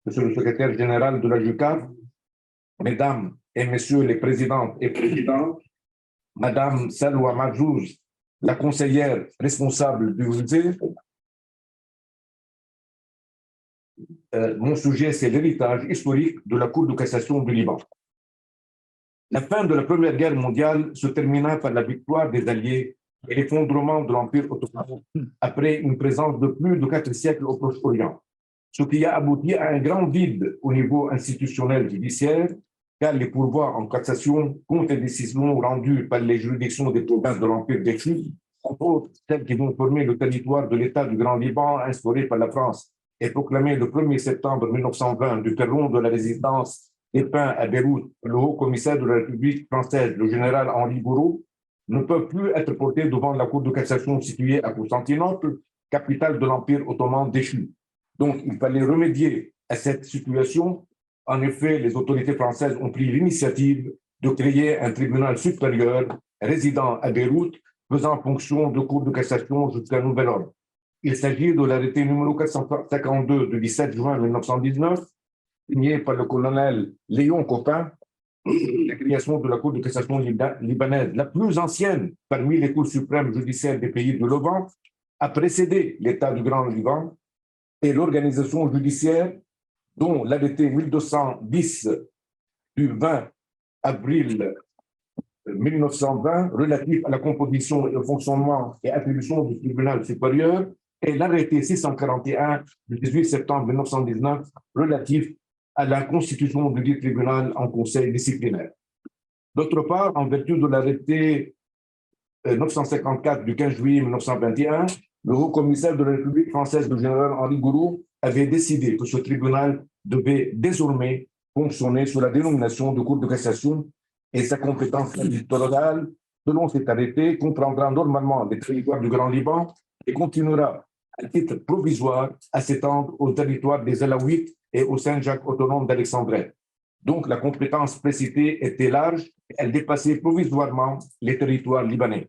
Monsieur le secrétaire général de la JUCAF, Mesdames et Messieurs les présidents et présidentes, Madame Salwa Majouz, la conseillère responsable du musée. Mon sujet, c'est l'héritage historique de la Cour de cassation du Liban. La fin de la Première Guerre mondiale se termina par la victoire des Alliés et l'effondrement de l'Empire ottoman après une présence de plus de 4 siècles au Proche-Orient, ce qui a abouti à un grand vide au niveau institutionnel judiciaire, car les pourvois en cassation contre les décisions rendues par les juridictions des provinces de l'Empire déchu, entre autres celles qui vont former le territoire de l'État du Grand Liban instauré par la France et proclamé le 1er septembre 1920 du perron de la résidence dépeint à Beyrouth, le haut commissaire de la République française, le général Henri Gouraud, ne peuvent plus être portés devant la Cour de cassation située à Constantinople, capitale de l'Empire ottoman déchu. Donc, il fallait remédier à cette situation. En effet, les autorités françaises ont pris l'initiative de créer un tribunal supérieur résidant à Beyrouth, faisant fonction de Cour de cassation jusqu'à nouvel ordre. Il s'agit de l'arrêté numéro 452 du 17 juin 1919, signé par le colonel Léon Copin, la création de la Cour de cassation libanaise, la plus ancienne parmi les cours suprêmes judiciaires des pays du Levant, a précédé l'État du Grand Liban et l'organisation judiciaire dont l'arrêté 1210 du 20 avril 1920 relatif à la composition et au fonctionnement et attribution du tribunal supérieur et l'arrêté 641 du 18 septembre 1919 relatif à la constitution du dit tribunal en conseil disciplinaire. D'autre part, en vertu de l'arrêté 954 du 15 juillet 1921, le haut commissaire de la République française, le général Henri Gouraud, avait décidé que ce tribunal devait désormais fonctionner sous la dénomination de Cour de cassation et sa compétence éditoriale, selon cet arrêté, comprendra normalement les territoires du Grand Liban et continuera à titre provisoire à s'étendre au territoire des Alaouites et au Saint-Jacques autonome d'Alexandrie. Donc la compétence précitée était large, elle dépassait provisoirement les territoires libanais.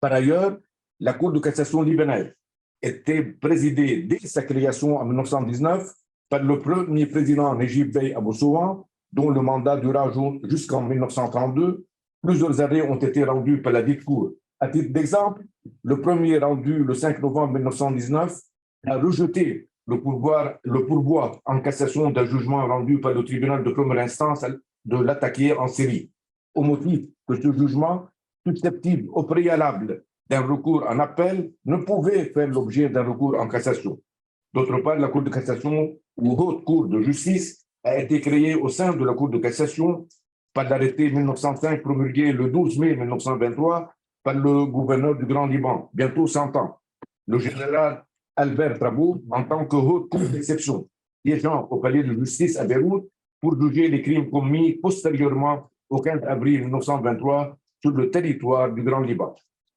Par ailleurs, la Cour de cassation libanaise était présidée dès sa création en 1919 par le premier président Nejib Bey Abou Souhan, dont le mandat dura jusqu'en 1932. Plusieurs arrêts ont été rendus par la dite Cour. À titre d'exemple, le premier rendu le 5 novembre 1919 a rejeté le pourvoi en cassation d'un jugement rendu par le tribunal de première instance de l'attaquer en série, au motif que ce jugement, susceptible au préalable d'un recours en appel, ne pouvait faire l'objet d'un recours en cassation. D'autre part, la Cour de cassation ou Haute Cour de justice a été créée au sein de la Cour de cassation par l'arrêté 1905 promulgué le 12 mai 1923 par le gouverneur du Grand Liban, bientôt 100 ans, le général Albert Trabou, en tant que haute cour d'exception, siégeant au palais de justice à Beyrouth pour juger les crimes commis postérieurement au 15 avril 1923 sur le territoire du Grand Liban.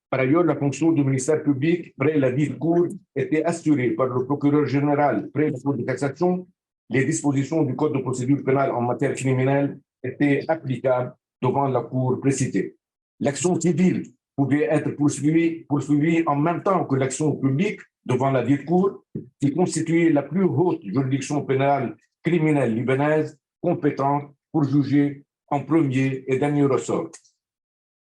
Par ailleurs, la fonction du ministère public près la dite cour était assurée par le procureur général près la Cour de cassation. Les dispositions du Code de procédure pénale en matière criminelle étaient applicables devant la Cour précitée. L'action civile pouvait être poursuivie en même temps que l'action publique devant la dite Cour, qui constituait la plus haute juridiction pénale criminelle libanaise compétente pour juger en premier et dernier ressort.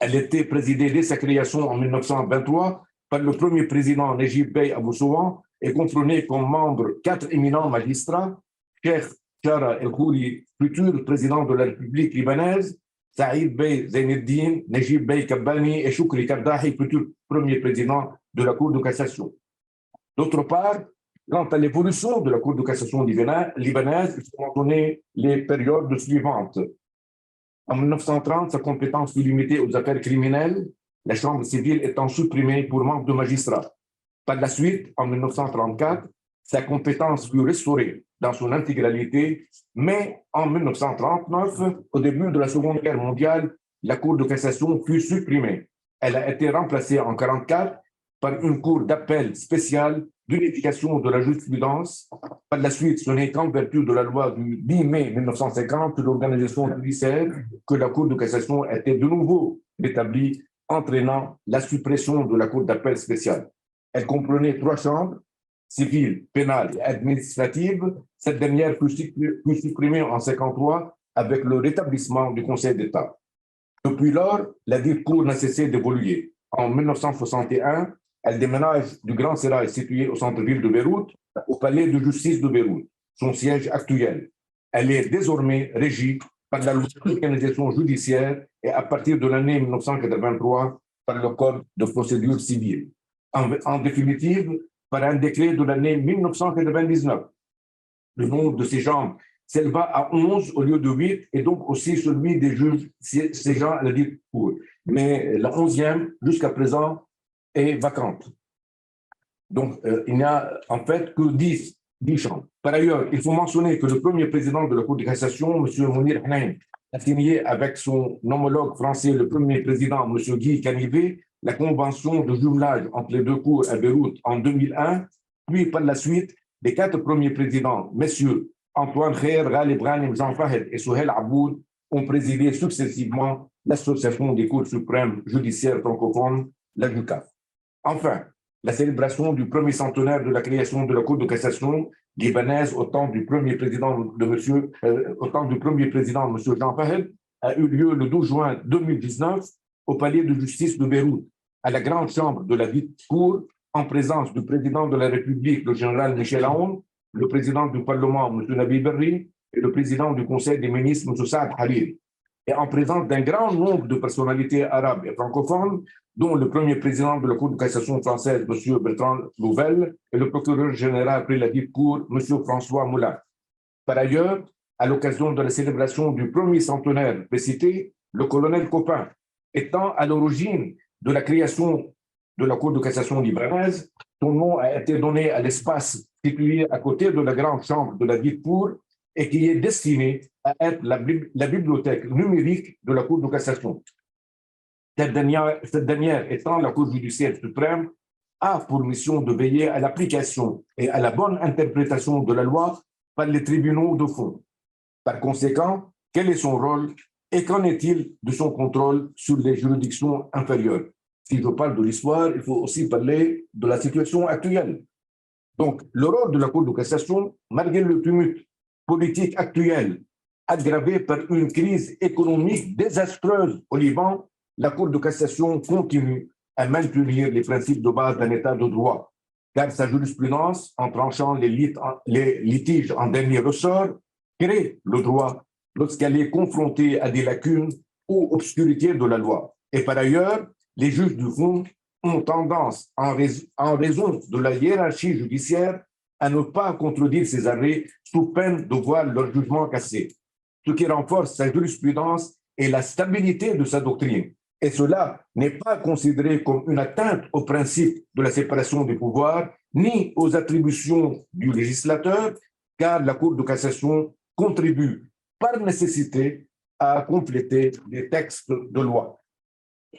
Elle était présidée dès sa création en 1923 par le premier président Nejib Bey Abou Souhan et comprenait comme membres 4 éminents magistrats, Cheikh Chara El-Khouri, futur président de la République libanaise, Saïd Bey Zaineddin, Nejib Bey Kabbani et Choukri Kardahi, futur premier président de la Cour de cassation. D'autre part, quant à l'évolution de la Cour de cassation libanaise, il faut mentionner les périodes suivantes. En 1930, sa compétence fut limitée aux affaires criminelles, la Chambre civile étant supprimée pour manque de magistrats. Par la suite, en 1934, sa compétence fut restaurée dans son intégralité, mais en 1939, au début de la Seconde Guerre mondiale, la Cour de cassation fut supprimée. Elle a été remplacée en 1944 par une cour d'appel spéciale d'unification de la jurisprudence. Par la suite, ce n'est qu'en vertu de la loi du 10 mai 1950 de l'organisation judiciaire que la Cour de cassation a été de nouveau établie, entraînant la suppression de la cour d'appel spéciale. Elle comprenait 3 chambres, civile, pénale et administrative, cette dernière fut supprimée en 1953 avec le rétablissement du Conseil d'État. Depuis lors, la dite cour n'a cessé d'évoluer. En 1961, elle déménage du Grand Sérail situé au centre-ville de Beyrouth au palais de justice de Beyrouth, son siège actuel. Elle est désormais régie par la loi d'organisation judiciaire et à partir de l'année 1983 par le Code de procédure civile. En définitive, par un décret de l'année 1999. Le nombre de ces gens s'éleva à 11 au lieu de 8 et donc aussi celui des juges, ces gens à la dite cour. Mais la 11e, jusqu'à présent, est vacante. Donc, il n'y a en fait que 10 chambres. Par ailleurs, il faut mentionner que le premier président de la Cour de cassation, M. Mounir Hnain, a signé avec son homologue français, le premier président, M. Guy Canivet, la convention de jumelage entre les deux cours à Beyrouth en 2001, puis par la suite, les 4 premiers présidents, messieurs Antoine Kher, Ghalib Ghanem, Jean Fahed et Souhel Aboud, ont présidé successivement l'Association des cours suprêmes judiciaires francophones, la JUCAF. Enfin, la célébration du premier centenaire de la création de la Cour de cassation libanaise au temps du premier président M. Jean Fahed a eu lieu le 12 juin 2019 au palais de justice de Beyrouth, à la grande chambre de la dite cour, en présence du président de la République, le général Michel Aoun, le président du Parlement, M. Nabil Berri, et le président du Conseil des ministres, M. Saad Hariri, et en présence d'un grand nombre de personnalités arabes et francophones, dont le premier président de la Cour de cassation française, M. Bertrand Louvel, et le procureur général près la dite cour, M. François Moulin. Par ailleurs, à l'occasion de la célébration du premier centenaire précité, le colonel Copin, étant à l'origine de la création de la Cour de cassation libanaise, son nom a été donné à l'espace situé à côté de la grande chambre de la dite cour et qui est destiné à être la bibliothèque numérique de la Cour de cassation. Cette dernière étant la Cour judiciaire suprême, a pour mission de veiller à l'application et à la bonne interprétation de la loi par les tribunaux de fond. Par conséquent, quel est son rôle et qu'en est-il de son contrôle sur les juridictions inférieures? Si je parle de l'histoire, il faut aussi parler de la situation actuelle. Donc, le rôle de la Cour de cassation, malgré le tumulte politique actuel, aggravé par une crise économique désastreuse au Liban, la Cour de cassation continue à maintenir les principes de base d'un État de droit, car sa jurisprudence, en tranchant les litiges en dernier ressort, crée le droit lorsqu'elle est confrontée à des lacunes ou obscurités de la loi. Et par ailleurs, les juges du fond ont tendance, en raison de la hiérarchie judiciaire, à ne pas contredire ces arrêts sous peine de voir leur jugement cassé, ce qui renforce sa jurisprudence et la stabilité de sa doctrine. Et cela n'est pas considéré comme une atteinte au principe de la séparation des pouvoirs, ni aux attributions du législateur, car la Cour de cassation contribue par nécessité à compléter les textes de loi.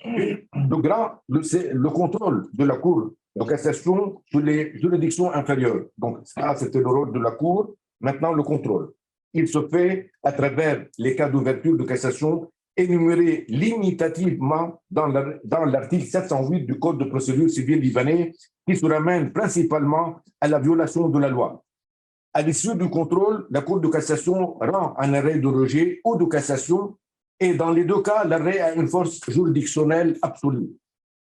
Le contrôle de la Cour de cassation sur les juridictions inférieures. Donc, ça, c'était le rôle de la Cour. Maintenant, le contrôle. Il se fait à travers les cas d'ouverture de cassation énumérés limitativement dans l'article 708 du Code de procédure civile libanais, qui se ramène principalement à la violation de la loi. À l'issue du contrôle, la Cour de cassation rend un arrêt de rejet ou de cassation, et dans les deux cas, l'arrêt a une force juridictionnelle absolue.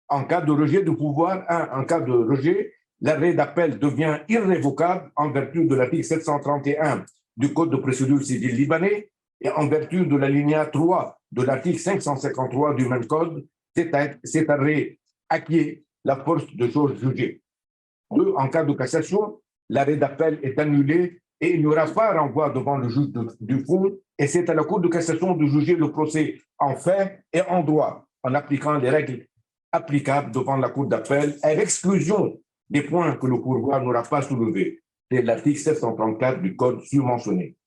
En cas de rejet du pouvoir, en cas de rejet, l'arrêt d'appel devient irrévocable en vertu de l'article 731 du Code de procédure civile libanais et en vertu de l'alinéa 3 de l'article 553 du même code, cet arrêt acquiert la force de chose jugée. En cas de cassation, l'arrêt d'appel est annulé et il n'y aura pas renvoi devant le juge du fond, et c'est à la Cour de cassation de juger le procès en fait et en droit, en appliquant les règles applicables devant la Cour d'appel, à l'exclusion des points que le pourvoi n'aura pas soulevés. C'est l'article 734 du Code surmentionné.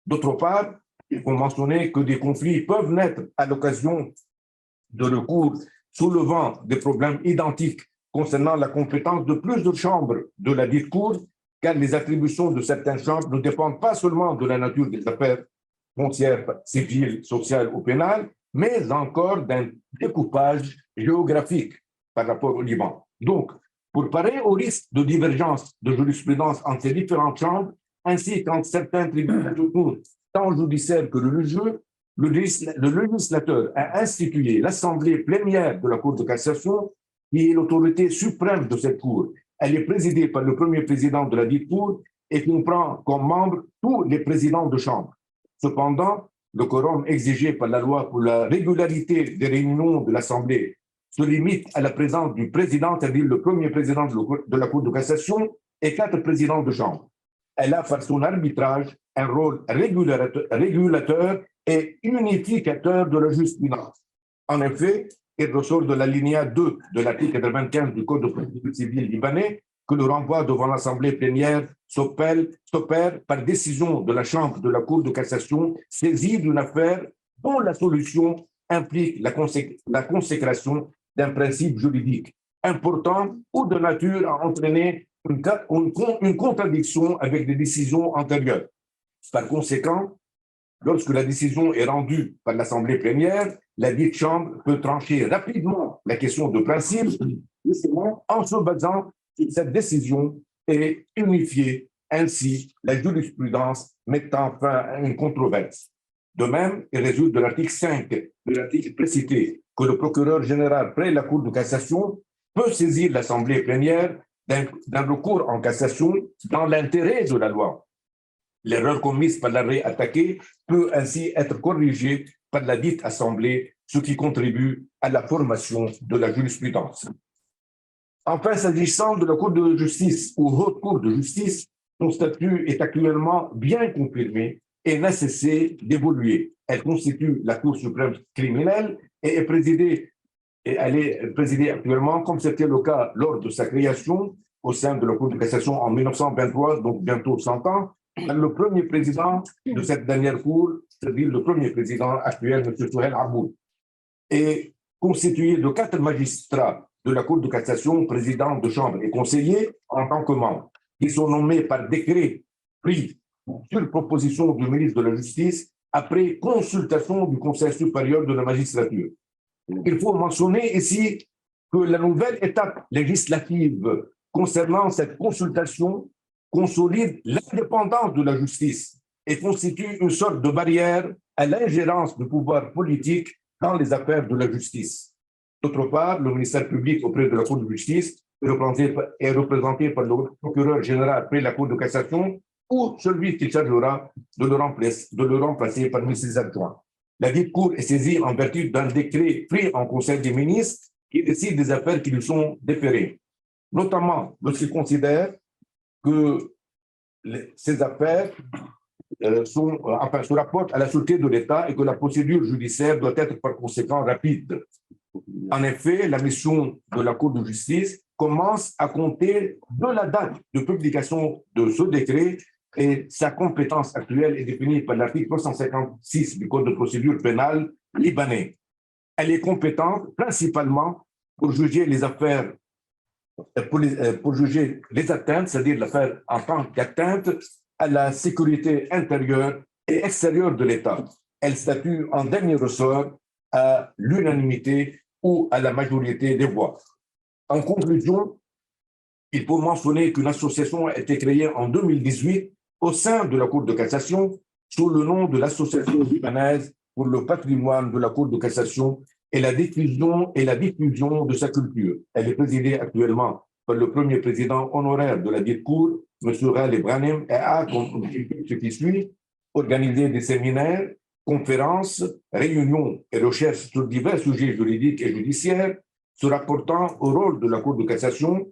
D'autre part, il faut mentionner que des conflits peuvent naître à l'occasion de recours soulevant des problèmes identiques concernant la compétence de plusieurs chambres de la dite Cour, car les attributions de certaines chambres ne dépendent pas seulement de la nature des affaires foncières, civiles, sociales ou pénales, mais encore d'un découpage géographique par rapport au Liban. Donc, Pour parer au risque de divergence de jurisprudence entre ces différentes chambres, ainsi qu'entre certains tribunaux de compte, tant judiciaires que religieux, le législateur a institué l'Assemblée plénière de la Cour de cassation, qui est l'autorité suprême de cette Cour. Elle est présidée par le premier président de la dite Cour et comprend comme membres tous les présidents de chambre. Cependant, le quorum exigé par la loi pour la régularité des réunions de l'Assemblée se limite à la présence du président, c'est-à-dire le premier président de la Cour de cassation et 4 présidents de chambre. Elle a, par son arbitrage, un rôle régulateur et unificateur de la jurisprudence. En effet, il ressort de l'alinéa 2 de l'article 95 du Code de procédure civile libanais que le renvoi devant l'Assemblée plénière s'opère par décision de la Chambre de la Cour de cassation saisie d'une affaire dont la solution implique la consécration d'un principe juridique important ou de nature à entraîner une contradiction avec des décisions antérieures. Par conséquent, lorsque la décision est rendue par l'Assemblée plénière, la dite Chambre peut trancher rapidement la question de principe, justement en se basant sur cette décision et unifier ainsi la jurisprudence mettant fin à une controverse. De même, il résulte de l'article 5 de l'article précité que le procureur général près la Cour de cassation peut saisir l'Assemblée plénière d'un recours en cassation dans l'intérêt de la loi. L'erreur commise par l'arrêt attaqué peut ainsi être corrigée par la dite Assemblée, ce qui contribue à la formation de la jurisprudence. Enfin, s'agissant de la Cour de justice ou Haute Cour de justice, son statut est actuellement bien confirmé et n'a cessé d'évoluer. Elle constitue la Cour suprême criminelle et elle est présidée actuellement, comme c'était le cas lors de sa création au sein de la Cour de cassation en 1923, donc bientôt 100 ans, le premier président de cette dernière Cour, c'est-à-dire le premier président actuel, M. Souheil Aboud, est constitué de 4 magistrats de la Cour de cassation, présidents de chambre et conseillers en tant que membres, qui sont nommés par décret pris sur proposition du ministre de la Justice après consultation du Conseil supérieur de la magistrature. Il faut mentionner ici que la nouvelle étape législative concernant cette consultation consolide l'indépendance de la justice et constitue une sorte de barrière à l'ingérence du pouvoir politique dans les affaires de la justice. D'autre part, le ministère public auprès de la Cour de justice est représenté par le procureur général près la Cour de cassation ou celui qui chargera de le remplacer parmi ses adjoints. La dite Cour est saisie en vertu d'un décret pris en Conseil des ministres qui décide des affaires qui lui sont déférées, notamment lorsqu'il considère que ces affaires se rapportent à la sûreté de l'État et que la procédure judiciaire doit être par conséquent rapide. En effet, la mission de la Cour de justice commence à compter de la date de publication de ce décret et sa compétence actuelle est définie par l'article 356 du Code de procédure pénale libanais. Elle est compétente principalement pour juger les affaires, pour juger les atteintes, c'est-à-dire l'affaire en tant qu'atteinte à la sécurité intérieure et extérieure de l'État. Elle statue en dernier ressort à l'unanimité ou à la majorité des voix. En conclusion, il faut mentionner qu'une association a été créée en 2018 au sein de la Cour de cassation sous le nom de l'Association libanaise pour le patrimoine de la Cour de cassation et la diffusion de sa culture. Elle est présidée actuellement par le premier président honoraire de la dite Cour, M. Ghalib Ghanem, et a, comme ce qui suit, organisé des séminaires, conférences, réunions et recherches sur divers sujets juridiques et judiciaires se rapportant au rôle de la Cour de cassation,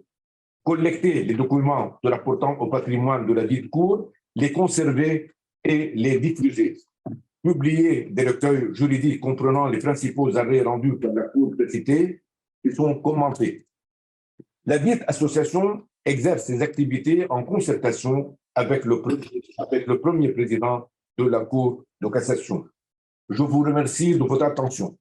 collecter les documents se rapportant au patrimoine de la dite Cour, les conserver et les diffuser. Publier des recueils juridiques comprenant les principaux arrêts rendus par la Cour précitée qui sont commentés. La dite association exerce ses activités en concertation avec le premier président de la Cour de cassation. Je vous remercie de votre attention.